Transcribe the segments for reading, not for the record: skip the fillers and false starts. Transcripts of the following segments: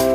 Hello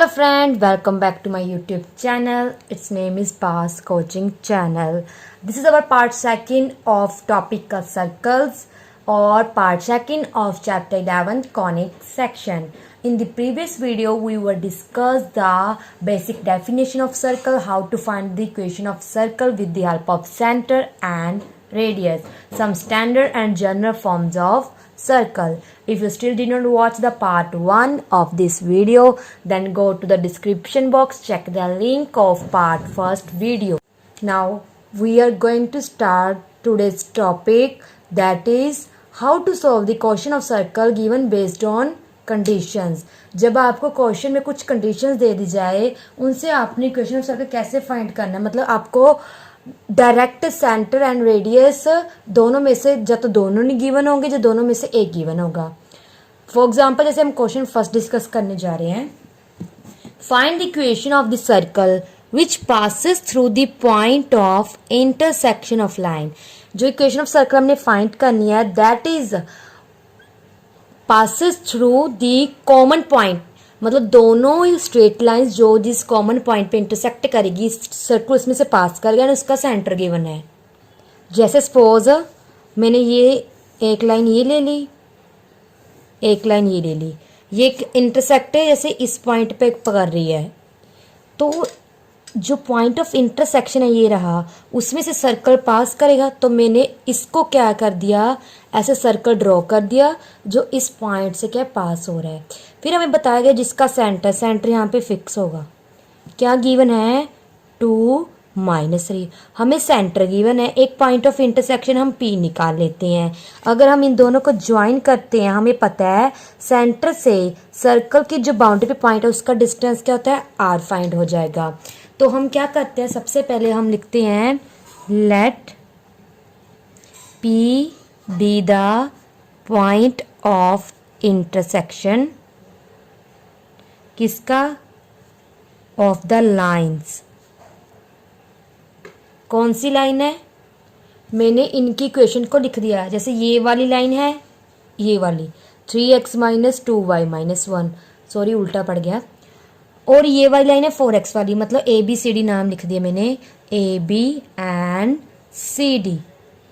friend, welcome back to my YouTube channel. Its name is Pass Coaching Channel. This is our part second of topic circles or part second of chapter 11 conic section. In the previous video we were discussed the basic definition of circle, how to find the equation of circle with the help of center and radius, some standard and general forms of circle. If you still did not watch the part 1 of this video, then go to the description box, check the link of part first video. Now we are going to start today's topic, that is how to solve the equation of circle given based on conditions. जब आपको question में कुछ conditions दे दी जाए, उनसे आपने equation of circle कैसे find करना है. मतलब आपको डायरेक्ट सेंटर एंड रेडियस दोनों में से या तो दोनों नहीं गिवन होंगे या दोनों में से एक गिवन होगा. फॉर एग्जांपल जैसे हम क्वेश्चन फर्स्ट डिस्कस करने जा रहे हैं, find the equation of the circle which passes through the point of intersection of line. जो इक्वेशन ऑफ सर्कल हमने फाइंड करनी है, that is passes through the common point. मतलब दोनों स्ट्रेट लाइंस जो जिस कॉमन पॉइंट पे इंटरसेक्ट करेगी, सर्कल उसमें से पास करेगा, उसका सेंटर गिवन है. जैसे सपोज मैंने ये एक लाइन ये ले ली, एक लाइन ये ले ली, ये इंटरसेक्ट है जैसे इस पॉइंट पे पकड़ रही है, तो जो पॉइंट ऑफ इंटरसेक्शन है ये रहा, उसमें से सर्कल पास करेगा. तो मैंने इसको क्या कर दिया, ऐसे सर्कल ड्रॉ कर दिया जो इस पॉइंट से क्या पास हो रहा है. फिर हमें बताया गया जिसका सेंटर यहाँ पे फिक्स होगा. क्या गिवन है, 2 -3. हमें सेंटर गिवन है, एक पॉइंट ऑफ इंटरसेक्शन हम P निकाल लेते हैं. अगर हम इन दोनों को ज्वाइन करते हैं, हमें पता है सेंटर से सर्कल की जो बाउंड्री पे पॉइंट है उसका डिस्टेंस क्या होता है, R फाइंड हो जाएगा. तो हम क्या करते हैं, सबसे पहले हम लिखते हैं let P be the point of intersection किसका, ऑफ द लाइन्स. कौन सी लाइन है, मैंने इनकी इक्वेशन को लिख दिया. जैसे ये वाली लाइन है, ये वाली 3x - 2y - 1, सॉरी उल्टा पड़ गया, और ये वाली लाइन है 4x वाली. मतलब ABCD नाम लिख दिया मैंने, AB एंड CD.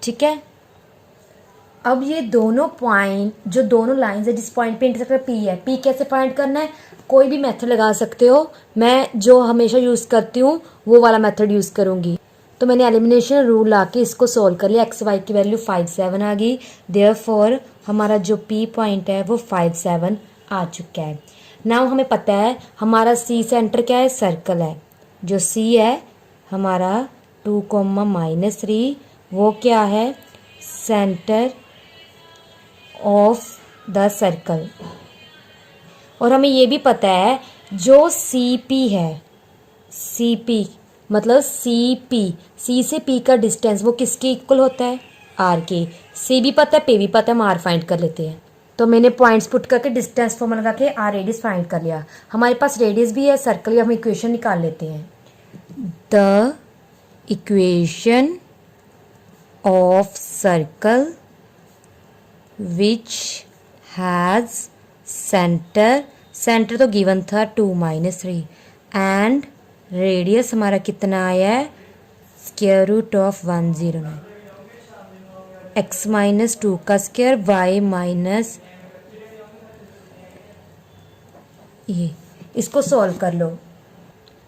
ठीक है. अब ये दोनों पॉइंट, जो दोनों लाइंस है जिस पॉइंट पे इंटरसेक्ट P है, P कैसे फाइंड करना है, कोई भी मेथड लगा सकते हो. मैं जो हमेशा यूज़ करती हूँ वो वाला मेथड यूज़ करूँगी. तो मैंने एलिमिनेशन रूल ला के इसको सोल्व कर लिया. XY की वैल्यू 5 7 आ गई. देयरफॉर हमारा जो P पॉइंट है वो 5 7 आ चुका है. नाउ हमें पता है हमारा C सेंटर क्या है, सर्कल है. जो C है हमारा 2, -3, वो क्या है, सेंटर ऑफ द सर्कल. और हमें ये भी पता है जो CP है, CP मतलब C से P का डिस्टेंस वो किसके इक्वल होता है, R के. C भी पता है, P भी पता है, हम R फाइंड कर लेते हैं. तो मैंने पॉइंट्स पुट करके डिस्टेंस फॉर्मूला लगा के R रेडियस फाइंड कर लिया. हमारे पास रेडियस भी है, सर्कल, हम इक्वेशन निकाल लेते हैं. The equation of circle which has centre तो गिवन था 2 -3 एंड रेडियस हमारा कितना आया है, √109. x - 2 का स्क्वायर, y ये, इसको सॉल्व कर लो.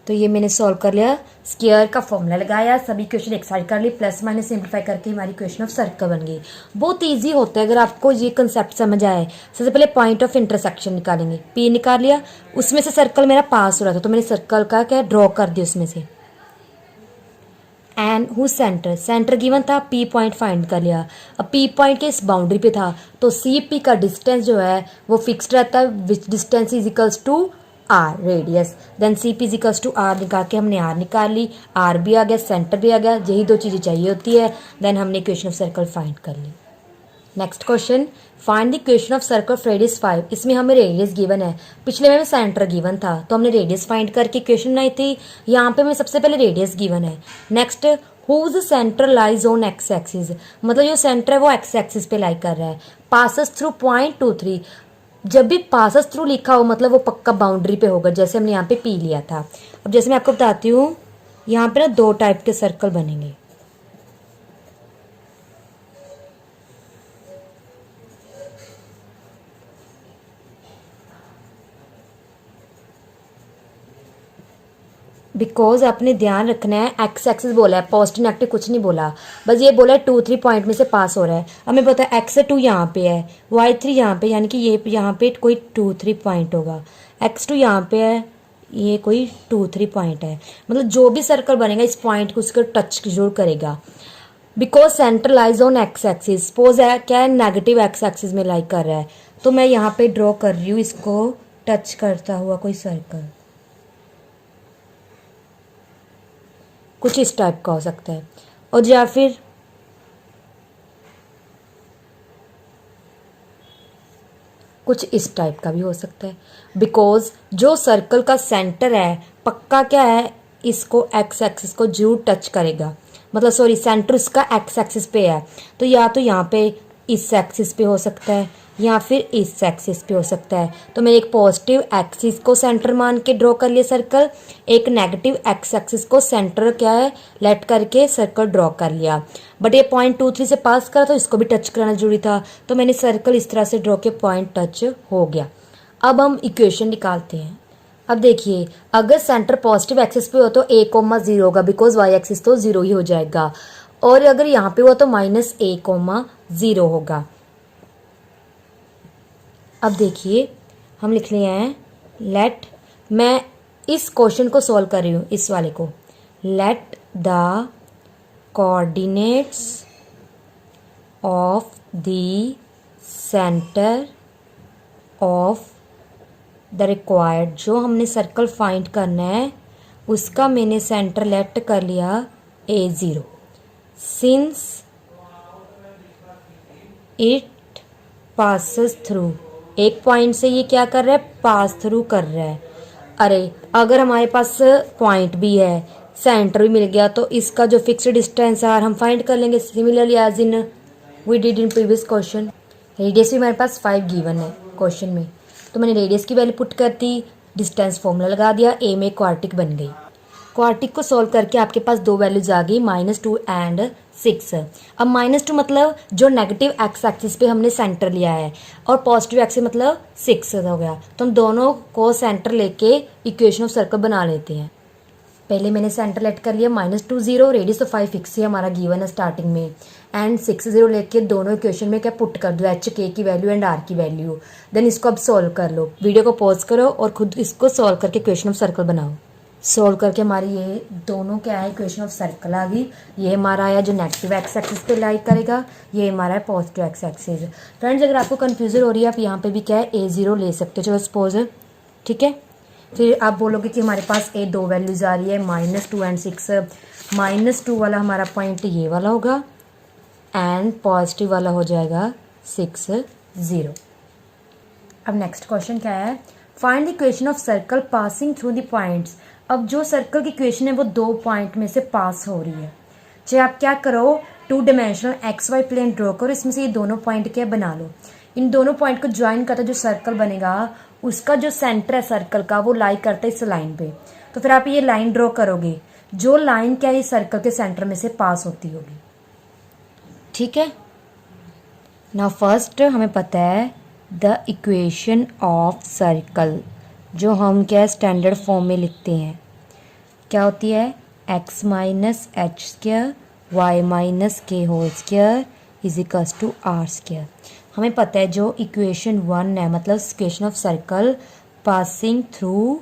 तो ये मैंने सॉल्व कर लिया, स्क्वायर का फॉर्मूला लगाया, सभी इक्वेशन एक साइड कर ली, प्लस माइनस सिंप्लीफाई करके हमारी इक्वेशन ऑफ सर्कल बन गई. बहुत इजी होता है अगर आपको ये कंसेप्ट समझ आए. सबसे पहले पॉइंट ऑफ इंटरसेक्शन निकालेंगे, P निकाल लिया, उसमें से सर्कल मेरा पास हो रहा था तो मैंने सर्कल का क्या ड्रॉ कर दिया उसमें से. एंड हु सेंटर गिवन था, P पॉइंट फाइंड कर लिया. अब P पॉइंट के इस बाउंड्री पे था तो CP का डिस्टेंस जो है वो फिक्स्ड रहता है, which distance is equals to R radius. Then CP is equals to R निकाल के हमने R निकाल ली, R भी आ गया, सेंटर भी आ गया. यही दो चीज़ें चाहिए होती है. देन हमने इक्वेशन ऑफ सर्कल फाइंड कर ली. Next question, find the equation of circle of radius 5। इसमें हमें रेडियस गिवन है, पिछले में सेंटर गिवन था तो हमने रेडियस फाइंड करके इक्वेशन बनाई थी। यहाँ पे हमें सबसे पहले रेडियस गिवन है। Next, whose centre lies on X axis, मतलब जो सेंटर है वो एक्स एक्सिस पे लाई कर रहा है। पासेस थ्रू पॉइंट 2 3, जब भी पासेस थ्रू लिखा हो मतलब वो पक्का बाउंड्री पे होगा, जैसे हमने यहाँ पे पी लिया था। अब जैसे मैं आपको बताती हूँ, यहाँ पे ना 2 टाइप के सर्कल बनेंगे। बिकॉज आपने ध्यान रखना है, एक्स एक्सिस बोला है, पॉजिटिव नेगेटिव कुछ नहीं बोला, बस ये बोला है 2 3 पॉइंट में से पास हो रहा है। हमें पता है x2 यहाँ पे है, y3 यहाँ पे, यानी कि ये यहाँ पे कोई 2 3 पॉइंट होगा। x2 यहाँ पे है, ये कोई 2 3 पॉइंट है। मतलब जो भी सर्कल बनेगा इस पॉइंट को उसको टच जरूर करेगा। Because centre lies on X axis, suppose है क्या है, नेगेटिव एक्स एक्सिस में लाई कर रहा है, तो मैं यहाँ पे ड्रॉ कर रही हूँ इसको टच करता हुआ कोई सर्कल, कुछ इस टाइप का हो सकता है, और या फिर कुछ इस टाइप का भी हो सकता है। बिकॉज जो सर्कल का सेंटर है पक्का क्या है, इसको एक्स एक्सिस को जरूर टच करेगा, मतलब सॉरी सेंटर उसका एक्स एक्सिस पे है, तो या तो यहाँ पे इस एक्सिस पे हो सकता है या फिर इस एक्सिस पे हो सकता है। तो मैं एक पॉजिटिव एक्सिस को सेंटर मान के ड्रॉ कर लिया सर्कल, एक नेगेटिव एक्स एक्सिस को सेंटर क्या है लेट करके सर्कल ड्रॉ कर लिया। बट ये पॉइंट 2 3 से पास करा तो इसको भी टच कराना जरूरी था, तो मैंने सर्कल इस तरह से ड्रॉ के पॉइंट टच हो गया। अब हम इक्वेशन निकालते हैं। अब देखिए, अगर सेंटर पॉजिटिव एक्सिस पे हो तो a,0 होगा, बिकॉज y एक्सिस तो 0 ही हो जाएगा, और अगर यहाँ पे हुआ तो -a,0 होगा। अब देखिए हम लिख लिए हैं लेट, मैं इस क्वेश्चन को सॉल्व कर रही हूँ, इस वाले को, let the coordinates of the centre of the required, जो हमने सर्कल फाइंड करना है उसका मैंने सेंटर लेट कर लिया a0, since it passes through, एक पॉइंट से ये क्या कर रहा है, पास थ्रू कर रहा है। अरे अगर हमारे पास पॉइंट भी है, सेंटर भी मिल गया, तो इसका जो फिक्स्ड डिस्टेंस है हम फाइंड कर लेंगे, similarly as in we did in previous question. Radius भी हमारे पास 5 गिवन है क्वेश्चन में, तो मैंने रेडियस की वैल्यू पुट कर दी, डिस्टेंस फॉर्मूला लगा दिया, ए में क्वार्टिक बन गई। क्वार्टिक को सॉल्व करके आपके पास 2 वैल्यूज आ गई, -2 एंड 6। अब -2 मतलब जो नेगेटिव एक्स एक्सिस पे हमने सेंटर लिया है, और पॉजिटिव एक्सिस मतलब 6 हो गया, तो हम दोनों को सेंटर लेके इक्वेशन ऑफ सर्कल बना लेते हैं। पहले मैंने सेंटर लेट कर लिया -2 0, रेडियस तो 5 फिक्स ही हमारा गिवन है स्टार्टिंग में, एंड 6 0 लेके दोनों इक्वेशन में क्या पुट कर दो, एच के की वैल्यू एंड आर की वैल्यू। देन इसको अब सॉल्व कर लो, वीडियो को पॉज करो और खुद इसको सॉल्व करके इक्वेशन ऑफ सर्कल बनाओ। सॉल्व करके हमारी ये दोनों क्या है, इक्वेशन ऑफ सर्कल आ गई। ये हमारा आया जो नेगेटिव एक्स एक्सिस पे लाई करेगा, ये हमारा है पॉजिटिव एक्स एक्सिस। फ्रेंड्स अगर आपको कन्फ्यूजन हो रही है, आप यहाँ पे भी क्या है a0 ले सकते हो, चलो सपोज, ठीक है। फिर आप बोलोगे कि हमारे पास ए 2 वैल्यूज आ रही है, -2 एंड 6। -2 वाला हमारा पॉइंट ये वाला होगा, एंड पॉजिटिव वाला हो जाएगा 6 0। अब नेक्स्ट क्वेश्चन क्या है, find the equation of circle passing through the points. अब जो सर्कल की इक्वेशन है वो 2 पॉइंट में से पास हो रही है, चाहे आप क्या करो, 2 डायमेंशनल XY प्लेन ड्रॉ करो, इसमें से ये दोनों पॉइंट क्या बना लो। इन दोनों पॉइंट को ज्वाइन करता जो सर्कल बनेगा, उसका जो सेंटर है सर्कल का वो लाई करता है इस लाइन पे, तो फिर आप ये लाइन ड्रॉ करोगे, जो लाइन क्या है सर्कल के सेंटर में से पास होती होगी, ठीक है। नाउ फर्स्ट हमें पता है द इक्वेशन ऑफ सर्कल, जो हम क्या स्टैंडर्ड फॉर्म में लिखते हैं, क्या होती है, x minus H square Y minus K whole square is equals to R square. हमें पता है जो इक्वेशन 1 है, मतलब equation of circle passing through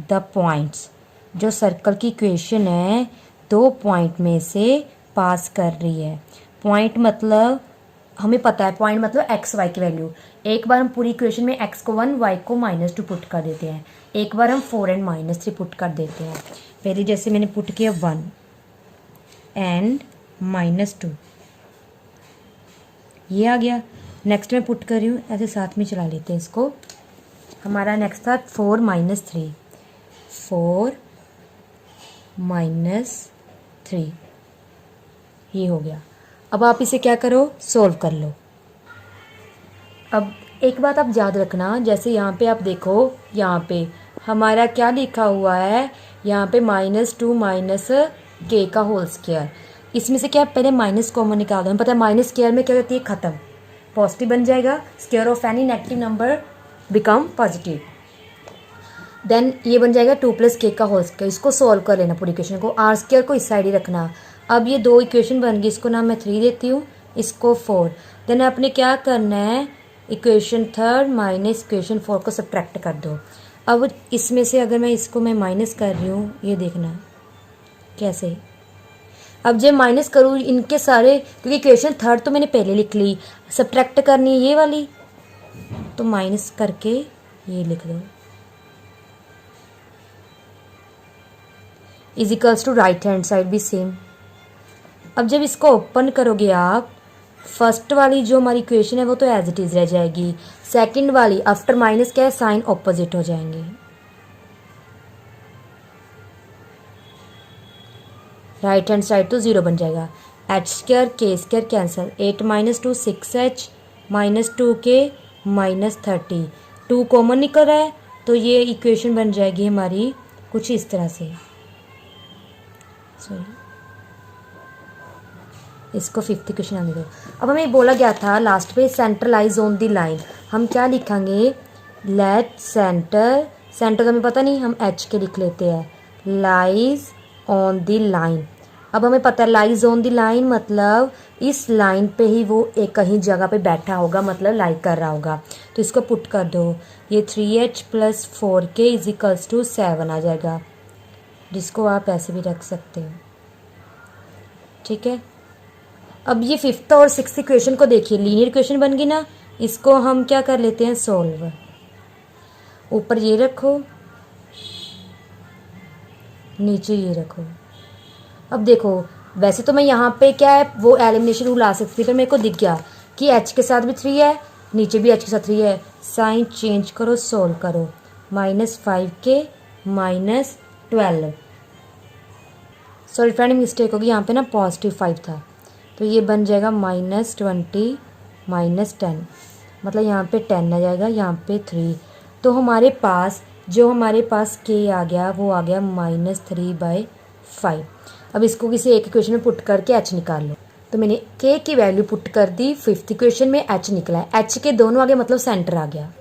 the points, जो सर्कल की इक्वेशन है 2 पॉइंट में से पास कर रही है। पॉइंट मतलब हमें पता है, पॉइंट मतलब एक्स वाई की वैल्यू। एक बार हम पूरी इक्वेशन में x को 1 y को -2 पुट कर देते हैं, एक बार हम 4 एंड -3 पुट कर देते हैं। पहले जैसे मैंने पुट किया 1 एंड -2, ये आ गया। नेक्स्ट मैं पुट कर रही हूँ, ऐसे साथ में चला लेते हैं इसको। हमारा नेक्स्ट था 4 - 3, 4 - 3, ये हो गया। अब आप इसे क्या करो, सोल्व कर लो। अब एक बात आप याद रखना, जैसे यहाँ पे आप देखो, यहाँ पे हमारा क्या लिखा हुआ है, यहाँ पे -2 - k का होल स्क्वायर। इसमें से क्या पहले माइनस कॉमन निकाल दो। हमें पता है माइनस स्क्वायर में क्या होती है, ख़त्म, पॉजिटिव बन जाएगा। Square of any negative number become positive. Then ये बन जाएगा 2 + k का होल स्क्वायर। इसको सॉल्व कर लेना पूरी इक्वेशन को। आर स्क्वायर को इस साइड ही रखना। अब ये 2 इक्वेशन बन गई, इसको ना मैं 3 देती हूँ, इसको 4। देन आपने क्या करना है, इक्वेशन 3 माइनस इक्वेशन 4 को सब्ट्रैक्ट कर दो। अब इसमें से अगर मैं इसको माइनस कर रही हूँ, ये देखना कैसे। अब जब माइनस करूँ इनके सारे, क्योंकि इक्वेशन 3 तो मैंने पहले लिख ली, सब्ट्रैक्ट करनी है ये वाली, तो माइनस करके ये लिख दो, is equals to right hand side भी सेम। अब जब इसको ओपन करोगे आप, फर्स्ट वाली जो हमारी इक्वेशन है वो तो एज इट इज रह जाएगी। सेकंड वाली आफ्टर माइनस क्या है, साइन ऑपोजिट हो जाएंगे। राइट हैंड साइड तो 0 बन जाएगा। h² k² cancel, 8 - 2 6h -2k -30, 2 common निकल रहा है, तो ये इक्वेशन बन जाएगी हमारी कुछ इस तरह से। सॉरी, इसको 5th इक्वेशन आने दो। अब हमें बोला गया था लास्ट पे सेंट्रलाइज ऑन द लाइन, हम क्या लिखेंगे, लेट सेंटर, सेंटर का हमें पता नहीं, हम h के लिख लेते हैं, लाइज ऑन द लाइन। अब हमें पता है लाइज ऑन द लाइन मतलब इस लाइन पे ही वो एक कहीं जगह पे बैठा होगा, मतलब लाई कर रहा होगा। तो इसको पुट कर दो, ये 3h + 4k = 7 आ जाएगा, जिसको आप ऐसे भी रख सकते हो, ठीक है। अब ये 5th और 6th इक्वेशन को देखिए, लीनियर इक्वेशन बन गई ना, इसको हम क्या कर लेते हैं, सोल्व। ऊपर ये रखो, नीचे ये रखो। अब देखो, वैसे तो मैं यहाँ पे क्या है वो एलिमिनेशन रूल आ सकती है, पर मेरे को दिख गया कि h के साथ भी 3 है, नीचे भी h के साथ 3 है। साइन चेंज करो, सोल्व करो, -5k -12, सॉरी फ्रेंड मिस्टेक होगी, यहाँ पे ना +5 था, तो ये बन जाएगा -20 -10, मतलब यहाँ पे 10 आ जाएगा, यहाँ पे 3। तो हमारे पास k आ गया वो आ गया -3/5। अब इसको किसी एक इक्वेशन में पुट करके h निकाल लो। तो मैंने k की वैल्यू पुट कर दी, 5th इक्वेशन में h निकला है, h के दोनों आगे मतलब सेंटर आ गया।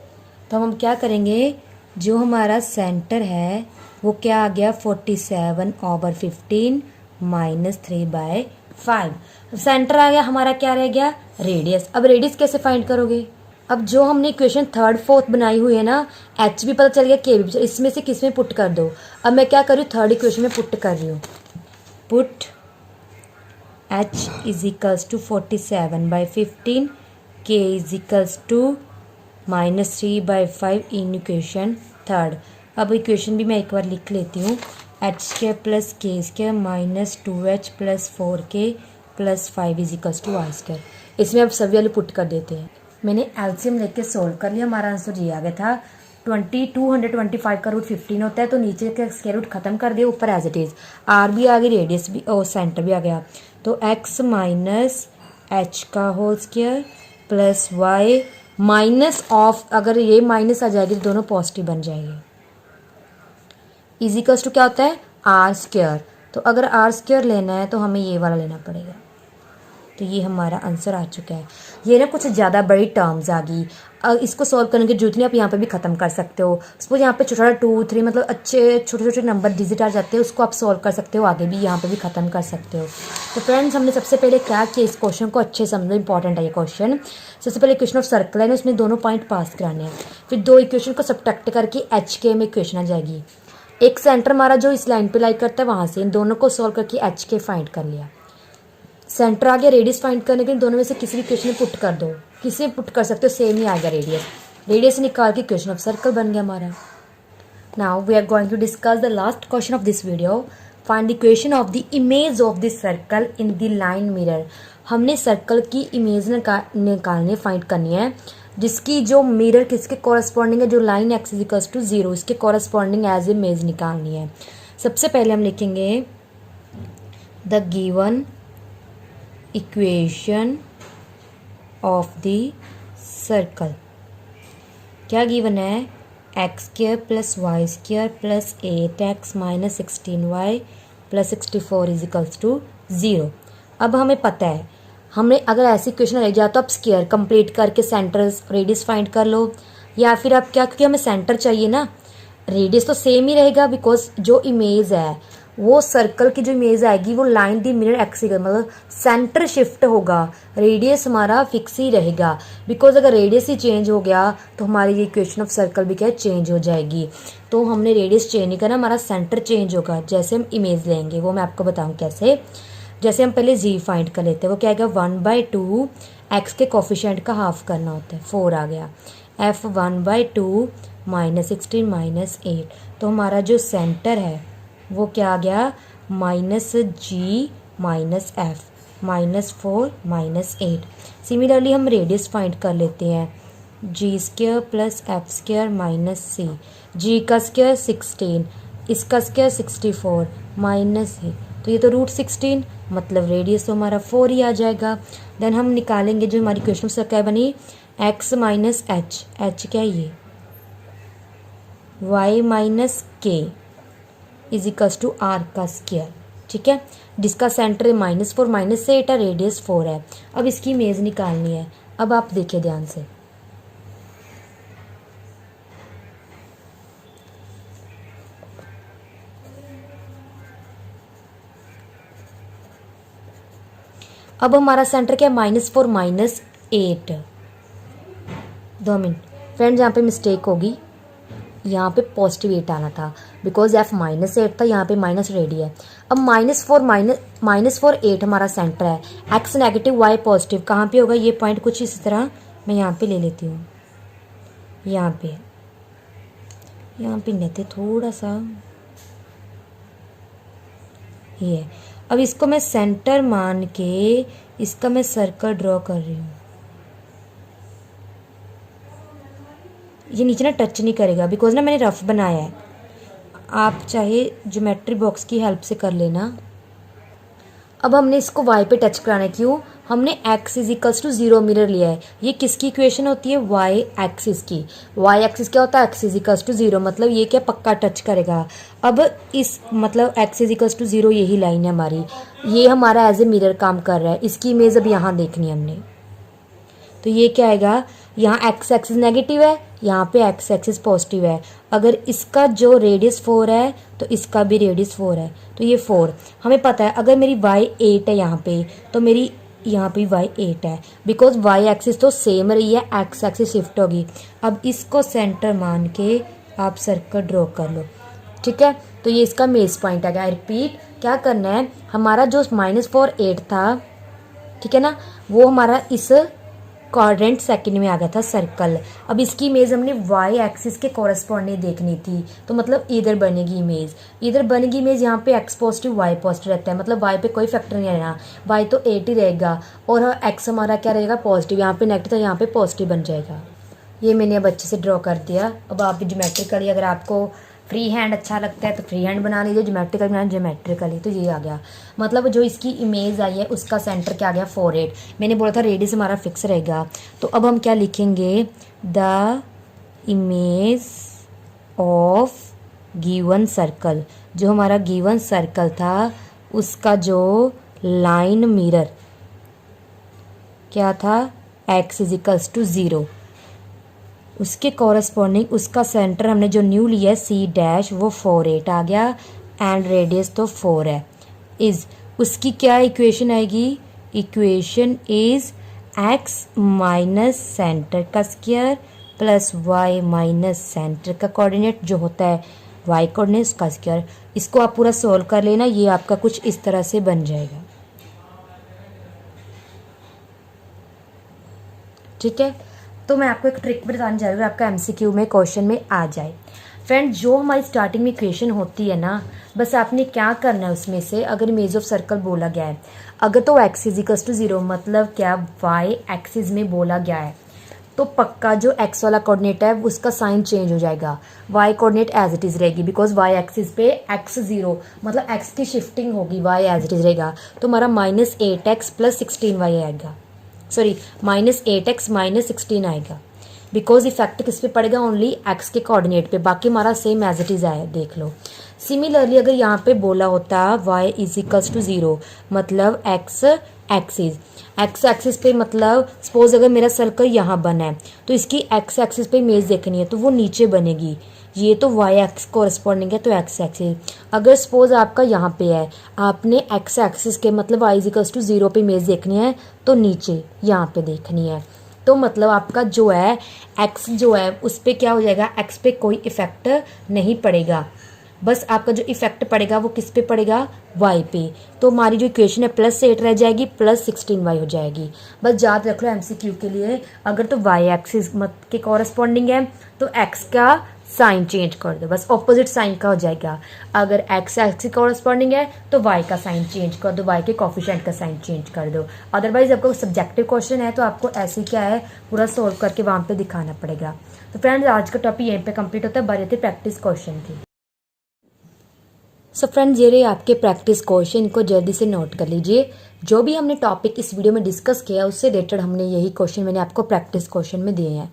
तो हम क्या करेंगे, जो हमारा सेंटर है वो क्या आ गया, 47/15 -3/5। सेंटर आ गया, हमारा क्या रह गया, रेडियस। अब रेडियस कैसे फाइंड करोगे, अब जो हमने इक्वेशन 3rd 4th बनाई हुई है ना, h भी पता चल गया, k भी, इसमें से किस में पुट कर दो। अब मैं क्या कर रही हूँ, 3rd इक्वेशन में पुट कर रही हूँ, put h = 47/15, k = -3/5 in equation 3rd। अब इक्वेशन भी मैं एक बार लिख लेती हूँ, h² + k² -2h + 4k + 5 = r²। इसमें अब सभी वाले पुट कर देते हैं। मैंने एलसीएम लेके सोल्व कर लिया, हमारा आंसर ये आ गया था 225 का रूट 15 होता है, तो नीचे का स्क्वायर रूट खत्म कर दिया, ऊपर एज इट इज आर भी आ गई, रेडियस भी और सेंटर भी आ गया। तो x - h का whole square plus y minus of, अगर ये माइनस आ जाएगी तो दोनों पॉजिटिव बन जाएंगे, इजिकल्स टू क्या होता है, r²। तो अगर r² लेना है तो हमें ये वाला लेना पड़ेगा। तो ये हमारा आंसर आ चुका है। ये ना कुछ ज़्यादा बड़ी टर्म्स आ गई, इसको सॉल्व करने की जरूरत नहीं, आप यहाँ पे भी ख़त्म कर सकते हो। सपोज यहाँ पे छोटा 2 3 मतलब अच्छे छोटे छोटे नंबर डिजिट आ जाते हैं, उसको आप सॉल्व कर सकते हो, आगे भी यहाँ पे भी ख़त्म कर सकते हो। तो फ्रेंड्स, हमने सबसे पहले क्या किया, इस क्वेश्चन को अच्छे समझो, इंपॉर्टेंट है ये क्वेश्चन। सबसे पहले इक्वेशन ऑफ सर्कल है ना, उसमें दोनों पॉइंट पास कराने हैं, फिर 2 इक्वेशन को सब्ट्रैक्ट करके HK में इक्वेशन आ जाएगी। एक सेंटर हमारा जो इस लाइन पे लाई करता है, वहाँ से इन दोनों को सॉल्व करके HK फाइंड कर लिया। सेंटर आ गया, रेडियस फाइंड करने के लिए दोनों में से किसी भी इक्वेशन में पुट कर दो, किसी में पुट कर सकते हो, सेम ही आ गया रेडियस। रेडियस निकाल के इक्वेशन ऑफ सर्कल बन गया हमारा। Now we are going to discuss the last question of this video, find the equation of the image of this circle in the line mirror. हमने circle की image निकालनी find करनी है, जिसकी जो मिरर किसके कॉरस्पॉन्डिंग है, जो line X is equals to 0 इसके कॉरस्पॉन्डिंग एज इमेज निकालनी है। सबसे पहले हम लिखेंगे the given equation of the circle. क्या गिवन है? X square plus Y square plus 8x minus 16y plus 64 is equals to 0। अब हमें पता है, हमने अगर ऐसी इक्वेशन रह जाए तो आप स्क्वायर कंप्लीट करके सेंटर रेडियस फाइंड कर लो, या फिर आप क्या, क्योंकि हमें सेंटर चाहिए ना, रेडियस तो सेम ही रहेगा बिकॉज जो इमेज है वो सर्कल की जो इमेज आएगी वो लाइन दी मिरर एक्स, मतलब सेंटर शिफ्ट होगा, रेडियस हमारा फिक्स ही रहेगा। बिकॉज अगर रेडियस ही चेंज हो गया तो हमारी ये इक्वेशन ऑफ सर्कल भी क्या है, चेंज हो जाएगी। तो हमने रेडियस चेंज नहीं करना, हमारा सेंटर चेंज होगा। जैसे हम इमेज लेंगे वो मैं आपको बताऊँ कैसे। जैसे हम पहले जी फाइंड कर लेते हैं, वो क्या आएगा 1/2 एक्स के कोफिशिएंट का हाफ करना होता है, 4 आ गया। एफ 1/2 माइनस 16 माइनस 8, तो हमारा जो सेंटर है वो क्या आ गया, minus G minus F minus 4 minus 8। Similarly हम रेडियस फाइंड कर लेते हैं, G square plus F square minus C, G का स्क्वायर 16, इसका स्क्वायर 64 माइनस सी, तो ये तो √16, मतलब रेडियस तो हमारा 4 ही आ जाएगा। देन हम निकालेंगे जो हमारी इक्वेशन से क्या बनी, एक्स माइनस एच, एच क्या है ये, वाई माइनस के इज इक्वल्स टू आर का स्क्वायर, ठीक है, जिसका सेंटर है -4 माइनस से 8 है, रेडियस 4 है। अब इसकी इमेज निकालनी है। अब आप देखिए ध्यान से, अब हमारा सेंटर क्या है, -4 माइनस 8। 2 मिनट फ्रेंड्स, यहाँ पे मिस्टेक होगी, यहाँ पे पॉजिटिव 8 आना था बिकॉज एफ -8 था, यहाँ पे माइनस रेडी है। अब -4 8 हमारा सेंटर है, एक्स नेगेटिव वाई पॉजिटिव, कहाँ पे होगा ये पॉइंट, कुछ इसी तरह मैं यहाँ पे ले लेती हूँ, यहाँ पे लेते थोड़ा सा ये। अब इसको मैं सेंटर मान के इसका मैं सर्कल ड्रॉ कर रही हूँ, ये नीचे ना टच नहीं करेगा बिकॉज ना मैंने रफ बनाया है, आप चाहे ज्योमेट्री बॉक्स की हेल्प से कर लेना। अब हमने इसको y पे टच कराना है, क्यों, हमने x is equals to 0 mirror लिया है। ये किसकी इक्वेशन होती है, y एक्सिस की। y एक्सिस क्या होता है, x इज इक्वल्स टू 0, मतलब ये क्या पक्का टच करेगा। अब इस मतलब x इज इक्वल्स टू 0 यही लाइन है हमारी, ये हमारा एज ए मिरर काम कर रहा है। इसकी इमेज अब यहाँ देखनी है हमने, तो ये क्या आएगा, यहाँ x एक्सिस नेगेटिव है, यहाँ पे x एक्सिस पॉजिटिव है। अगर इसका जो रेडियस 4 है तो इसका भी रेडियस 4 है, तो ये 4 हमें पता है। अगर मेरी y 8 है यहाँ पे, तो मेरी यहाँ पे y 8 है बिकॉज y एक्सिस तो सेम रही है, x एक्सिस शिफ्ट होगी। अब इसको सेंटर मान के आप सर्कल ड्रॉ कर लो, ठीक है। तो ये इसका मेज पॉइंट आ गया। आई रिपीट, क्या करना है, हमारा जो -4 8 था, ठीक है ना, वो हमारा इस क्वाड्रेंट सेकंड में आ गया था सर्कल। अब इसकी इमेज हमने y एक्सिस के कॉरस्पॉन्डिंग देखनी थी, तो मतलब इधर बनेगी इमेज, यहाँ पे x पॉजिटिव y पॉजिटिव रहता है, मतलब y पे कोई फैक्टर नहीं रहना, y तो 8 ही रहेगा और x हमारा क्या रहेगा, पॉजिटिव, यहाँ पे नेगेटिव था, यहाँ पे पॉजिटिव बन जाएगा। ये मैंने अब अच्छे से ड्रॉ कर दिया। अब आप ज्योमेट्रिकली, अगर आपको फ्री हैंड अच्छा लगता है तो फ्री हैंड बना लीजिए, ज्योमेट्रिकल बनाना ज्योमेट्रिकली। तो ये आ गया, मतलब जो इसकी इमेज आई है उसका सेंटर क्या आ गया, 4 8। मैंने बोला था रेडियस हमारा फिक्स रहेगा, तो अब हम क्या लिखेंगे, the image of given circle. जो हमारा गिवन सर्कल था उसका जो लाइन मिरर क्या था, x इज इक्वल्स टू 0, उसके कॉरस्पॉन्डिंग उसका सेंटर हमने जो न्यू लिया है C' वो 4 8 आ गया, एंड रेडियस तो 4 है। इज उसकी क्या इक्वेशन आएगी, equation is x minus centre का square plus y minus centre का कोऑर्डिनेट जो होता है y कोऑर्डिनेट उसका स्क्वायर। इसको आप पूरा सॉल्व कर लेना, ये आपका कुछ इस तरह से बन जाएगा, ठीक है। तो मैं आपको एक ट्रिक बताने जा रही हूँ, आपका MCQ में क्वेश्चन में आ जाए। फ्रेंड जो हमारी स्टार्टिंग में इक्वेशन होती है ना, बस आपने क्या करना है उसमें से, अगर इमेज ऑफ सर्कल बोला गया है, अगर तो x इजिकल्स टू 0 मतलब क्या y एक्सिस में बोला गया है, तो पक्का जो x वाला कोऑर्डिनेट है उसका साइन चेंज हो जाएगा, y coordinate as it is रहेगी, बिकॉज y एक्सिस पे x0 मतलब x की शिफ्टिंग होगी, y एज इट इज़ रहेगा। तो हमारा -8x + 16y आएगा, सॉरी -8x - 16 आएगा, बिकॉज इफेक्ट किस पे पड़ेगा, ओनली x के कोऑर्डिनेट पे, बाकी हमारा सेम एज इट इज़ आया, देख लो। सिमिलरली अगर यहाँ पे बोला होता y इजिकल्स टू 0 मतलब x एक्सिस पे, मतलब सपोज अगर मेरा सर्कल यहाँ बना है तो इसकी x एक्सिस पे इमेज देखनी है तो वो नीचे बनेगी, ये तो y एक्स कोरस्पॉन्डिंग है तो x एक्सिस। अगर सपोज आपका यहाँ पे है, आपने x एक्सिस के मतलब y इजिकल्स टू 0 पे इमेज देखनी है तो नीचे यहाँ पे देखनी है, तो मतलब आपका जो है x जो है उस पर क्या हो जाएगा, x पे कोई इफेक्ट नहीं पड़ेगा, बस आपका जो इफेक्ट पड़ेगा वो किस पे पड़ेगा, y पे। तो हमारी जो इक्वेशन है +8 रह जाएगी, +16y हो जाएगी। बस याद रख लो एमसीक्यू के लिए, अगर तो y एक्सिस के कॉरस्पॉन्डिंग है तो x का साइन चेंज कर दो, बस ऑपोजिट साइन का हो जाएगा। अगर x एक्सिस कॉरस्पॉन्डिंग है तो y का साइन चेंज कर दो, y के कोफिशिएंट का साइन चेंज कर दो। अदरवाइज आपको सब्जेक्टिव क्वेश्चन है तो आपको ऐसे क्या है पूरा सोल्व करके वहाँ पे दिखाना पड़ेगा। तो फ्रेंड्स आज का टॉपिक यहीं पे कंप्लीट होता है, बारी आती है प्रैक्टिस क्वेश्चन की। सो फ्रेंड्स ये रहे आपके प्रैक्टिस क्वेश्चन, को जल्दी से नोट कर लीजिए। जो भी हमने टॉपिक इस वीडियो में डिस्कस किया उससे रिलेटेड हमने यही क्वेश्चन मैंने आपको प्रैक्टिस क्वेश्चन में दिए हैं।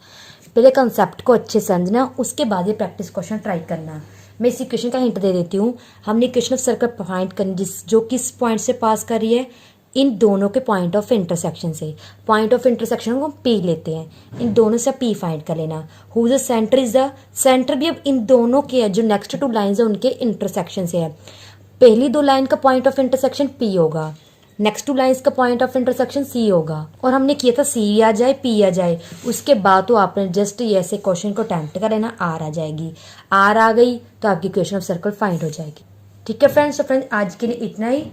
पहले कंसेप्ट को अच्छे समझना, उसके बाद ये प्रैक्टिस क्वेश्चन ट्राई करना। मैं इस इक्वेशन का हिंट दे देती हूँ। हमने इक्वेशन ऑफ सर्कल फाइंड करनी जो किस पॉइंट से पास कर रही है, इन दोनों के पॉइंट ऑफ इंटरसेक्शन से। पॉइंट ऑफ इंटरसेक्शन को P लेते हैं, इन दोनों से P फाइंड कर लेना। Who the centre is the centre भी अब इन दोनों के है, जो नेक्स्ट टू लाइंस है उनके इंटरसेक्शन से है। पहली दो लाइन का पॉइंट ऑफ इंटरसेक्शन P होगा, नेक्स्ट टू लाइंस का पॉइंट ऑफ इंटरसेक्शन C होगा। और हमने किया था C आ जाए P आ जाए, उसके बाद तो आपने जस्ट ये ऐसे क्वेश्चन को अटेम्प्ट कर लेना, R आ जाएगी। R आ गई तो आपकी इक्वेशन ऑफ सर्कल फाइंड हो जाएगी। ठीक है फ्रेंड्स, तो फ्रेंड्स आज के लिए इतना ही।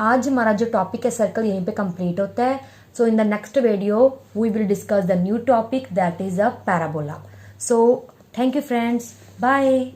आज हमारा जो टॉपिक है सर्कल यहीं पे कंप्लीट होता है। So in the next video we will discuss the new topic that is a parabola. So thank you friends, bye.